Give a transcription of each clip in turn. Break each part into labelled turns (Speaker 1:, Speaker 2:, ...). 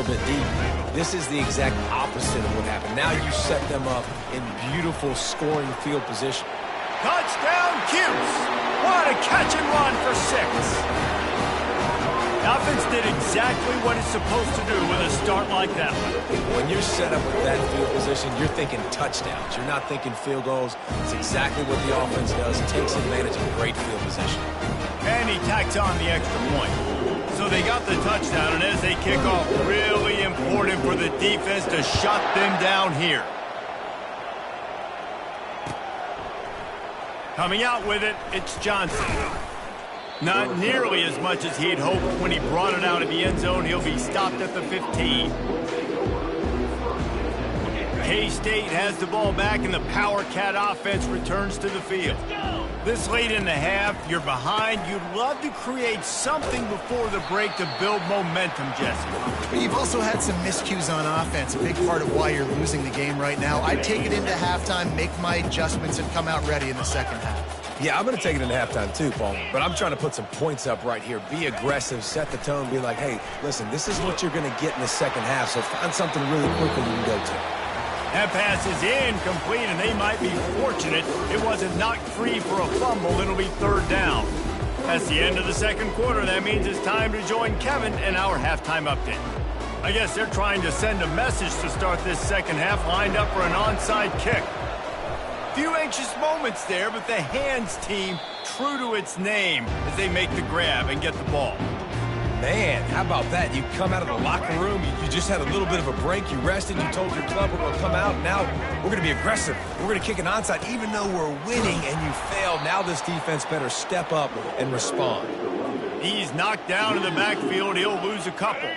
Speaker 1: little bit deep. This is the exact opposite of what happened. Now you set them up in beautiful scoring field position.
Speaker 2: Touchdown, Cuse! What a catch and run for 6. The offense did exactly what it's supposed to do with a start like that one.
Speaker 1: When you're set up with that field position, you're thinking touchdowns. You're not thinking field goals. It's exactly what the offense does. Takes advantage of great field position.
Speaker 2: And he tacks on the extra point. So they got the touchdown, and as they kick off, really important for the defense to shut them down here. Coming out with it, it's Johnson. Not nearly as much as he'd hoped when he brought it out of the end zone. He'll be stopped at the 15. K-State has the ball back, and the Power Cat offense returns to the field. This late in the half, you're behind. You'd love to create something before the break to build momentum, Jesse.
Speaker 3: You've also had some miscues on offense, a big part of why you're losing the game right now. I'd take it into halftime, make my adjustments, and come out ready in the second half.
Speaker 1: Yeah, I'm going to take it into halftime too, Paul. But I'm trying to put some points up right here. Be aggressive, set the tone, be like, hey, listen, this is what you're going to get in the second half, so find something really quickly you can go to.
Speaker 2: That pass is incomplete, and they might be fortunate it wasn't knocked free for a fumble. It'll be third down. That's the end of the second quarter. That means it's time to join Kevin in our halftime update. I guess they're trying to send a message to start this second half, lined up for an onside kick. Few anxious moments there, but the hands team true to its name as they make the grab and get the ball.
Speaker 1: Man, how about that? You come out of the locker room, you just had a little bit of a break, you rested, you told your club we're going to come out, now we're going to be aggressive. We're going to kick an onside, even though we're winning and you failed. Now this defense better step up and respond.
Speaker 2: He's knocked down in the backfield. He'll lose a couple.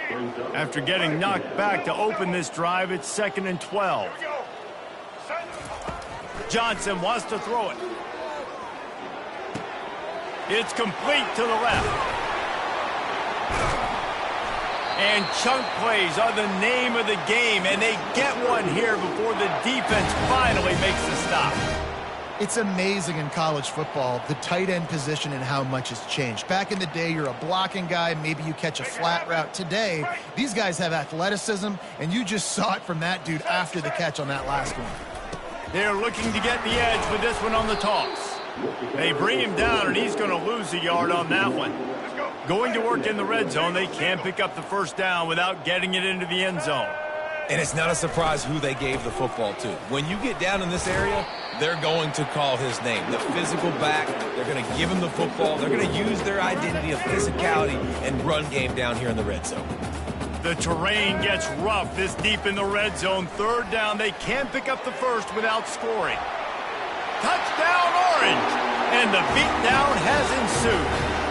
Speaker 2: After getting knocked back to open this drive, it's 2nd and 12. Johnson wants to throw it. It's complete to the left. And chunk plays are the name of the game, and they get one here before the defense finally makes the stop.
Speaker 3: It's amazing in college football, the tight end position and how much has changed. Back in the day, you're a blocking guy, maybe you catch a flat route. Today, these guys have athleticism, and you just saw it from that dude after the catch on that last one.
Speaker 2: They're looking to get the edge with this one on the toss. They bring him down, and he's going to lose a yard on that one. Going to work in the red zone, they can't pick up the first down without getting it into the end zone.
Speaker 1: And it's not a surprise who they gave the football to. When you get down in this area, they're going to call his name. The physical back, they're going to give him the football. They're going to use their identity of physicality and run game down here in the red zone.
Speaker 2: The terrain gets rough this deep in the red zone. Third down, they can't pick up the first without scoring. Touchdown, Orange! And the beatdown has ensued.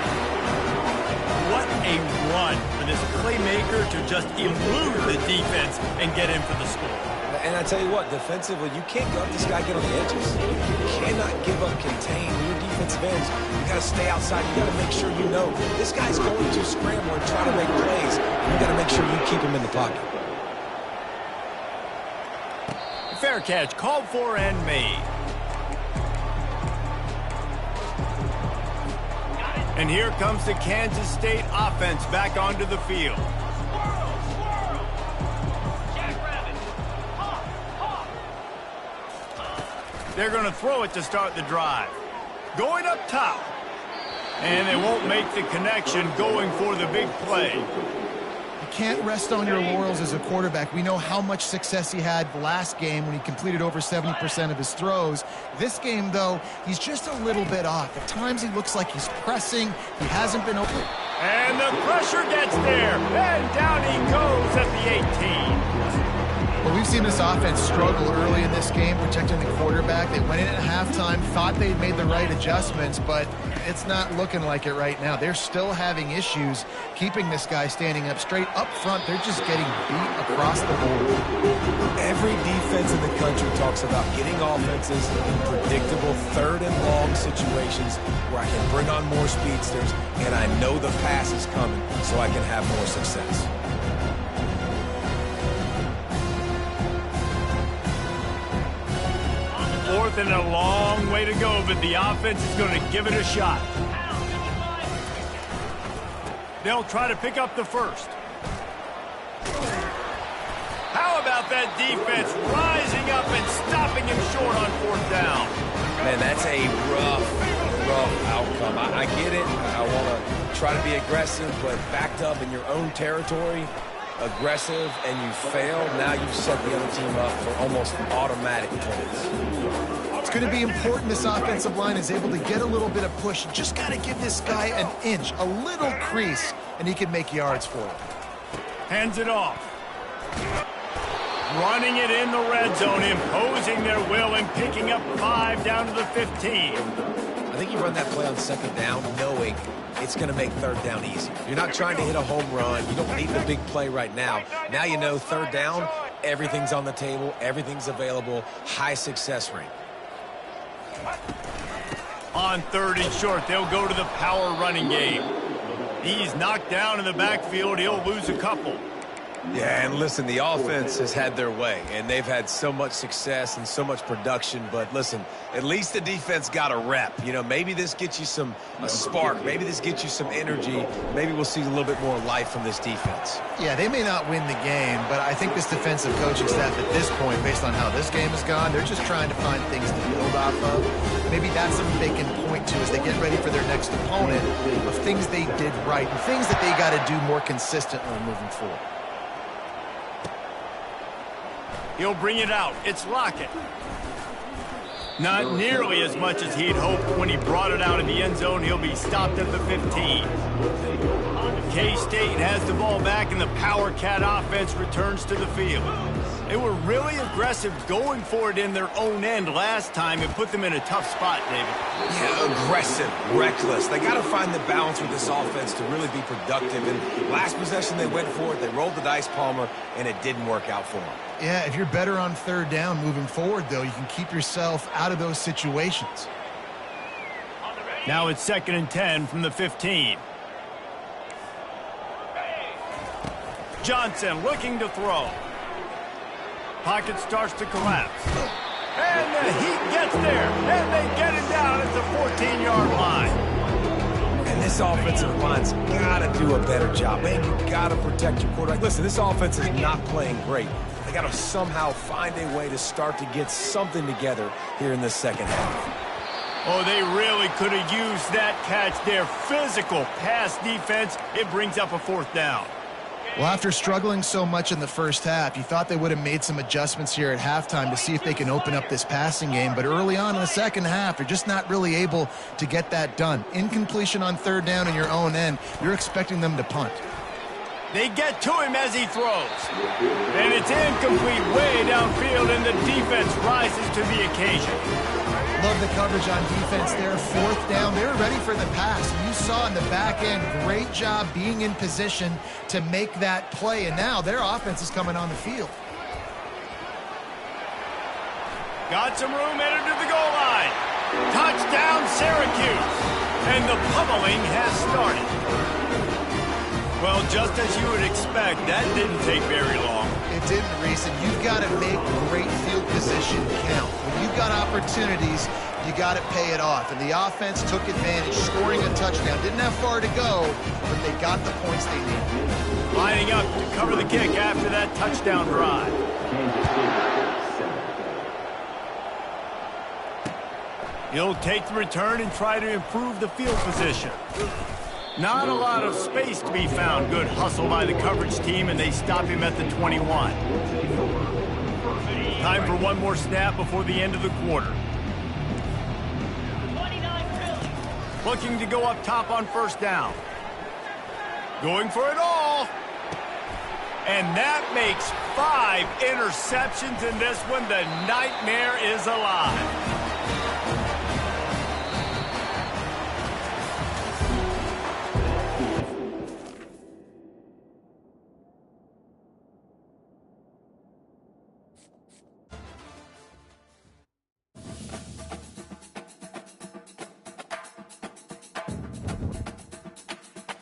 Speaker 2: What a run for this playmaker to just elude the defense and get in for the score.
Speaker 1: And I tell you what, defensively, you can't let this guy get on the edges. You cannot give up contain. When you're defensive ends, you got to stay outside. You got to make sure you know this guy's going to scramble and try to make plays. You got to make sure you keep him in the pocket.
Speaker 2: Fair catch called for and made. And here comes the Kansas State offense back onto the field. They're going to throw it to start the drive. Going up top. And they won't make the connection going for the big play.
Speaker 3: You can't rest on your laurels as a quarterback. We know how much success he had last game when he completed over 70% of his throws. This game, though, he's just a little bit off. At times he looks like he's pressing. He hasn't been open.
Speaker 2: And the pressure gets there. And down he goes at the 18.
Speaker 3: Well, we've seen this offense struggle early in this game, protecting the quarterback. They went in at halftime, thought they'd made the right adjustments, but it's not looking like it right now. They're still having issues keeping this guy standing up straight. Up front, they're just getting beat across the board.
Speaker 1: Every defense in the country talks about getting offenses in predictable third and long situations where I can bring on more speedsters and I know the pass is coming so I can have more success.
Speaker 2: Fourth and a long way to go, but the offense is going to give it a shot. They'll try to pick up the first. How about that defense rising up and stopping him short on 4th down?
Speaker 1: Man, that's a rough outcome. I get it. I want to try to be aggressive, but backed up in your own territory, aggressive, and you fail, now you've set the other team up for almost automatic points.
Speaker 3: It's going to be important this offensive line is able to get a little bit of push. You just got to give this guy an inch, a little crease, and he can make yards for you.
Speaker 2: Hands it off. Running it in the red zone, imposing their will and picking up 5 down to the 15.
Speaker 1: I think you run that play on 2nd down knowing it's going to make 3rd down easier. You're not trying to hit a home run. You don't need the big play right now. Now you know 3rd down, everything's on the table, everything's available, high success rate.
Speaker 2: On 3rd and short, they'll go to the power running game. He's knocked down in the backfield. He'll lose a couple.
Speaker 1: Yeah, and listen, the offense has had their way, and they've had so much success and so much production. But listen, at least the defense got a rep. You know, maybe this gets you a spark. Maybe this gets you some energy. Maybe we'll see a little bit more life from this defense.
Speaker 3: Yeah, they may not win the game, but I think this defensive coaching staff at this point, based on how this game has gone, they're just trying to find things to build off of. Maybe that's something they can point to as they get ready for their next opponent of things they did right and things that they got to do more consistently moving forward.
Speaker 2: He'll bring it out. It's Lockett. Not nearly as much as he'd hoped when he brought it out in the end zone. He'll be stopped at the 15. K-State has the ball back, and the Power Cat offense returns to the field. They were really aggressive going for it in their own end last time. It put them in a tough spot, David.
Speaker 1: Yeah, aggressive, reckless. They got to find the balance with this offense to really be productive. And last possession, they went for it. They rolled the dice, Palmer, and it didn't work out for them.
Speaker 3: Yeah, if you're better on 3rd down moving forward, though, you can keep yourself out of those situations.
Speaker 2: Now it's 2nd and 10 from the 15. Johnson looking to throw. Pocket starts to collapse. And the Heat gets there. And they get him down at the 14-yard line.
Speaker 1: And this offensive line's got to do a better job. Man, you got to protect your quarterback. Listen, this offense is not playing great. They got to somehow find a way to start to get something together here in the second half.
Speaker 2: Oh, they really could have used that catch there. Physical pass defense. It brings up a 4th down.
Speaker 3: Well, after struggling so much in the first half, you thought they would have made some adjustments here at halftime to see if they can open up this passing game. But early on in the second half, they're just not really able to get that done. Incompletion on 3rd down in your own end, you're expecting them to punt.
Speaker 2: They get to him as he throws. And it's incomplete way downfield, and the defense rises to the occasion.
Speaker 3: Love the coverage on defense there. 4th down, they were ready for the pass. And you saw in the back end, great job being in position to make that play. And now their offense is coming on the field.
Speaker 2: Got some room, headed to the goal line. Touchdown, Syracuse. And the pummeling has started. Well, just as you would expect, that didn't take very long.
Speaker 3: It didn't, Reese, and you've got to make great field position count. When you've got opportunities, you got to pay it off. And the offense took advantage, scoring a touchdown. Didn't have far to go, but they got the points they needed.
Speaker 2: Lining up to cover the kick after that touchdown drive. He'll take the return and try to improve the field position. Not a lot of space to be found. Good hustle by the coverage team, and they stop him at the 21. Time for one more snap before the end of the quarter. Looking to go up top on 1st down. Going for it all. And that makes 5 interceptions in this one. The nightmare is alive.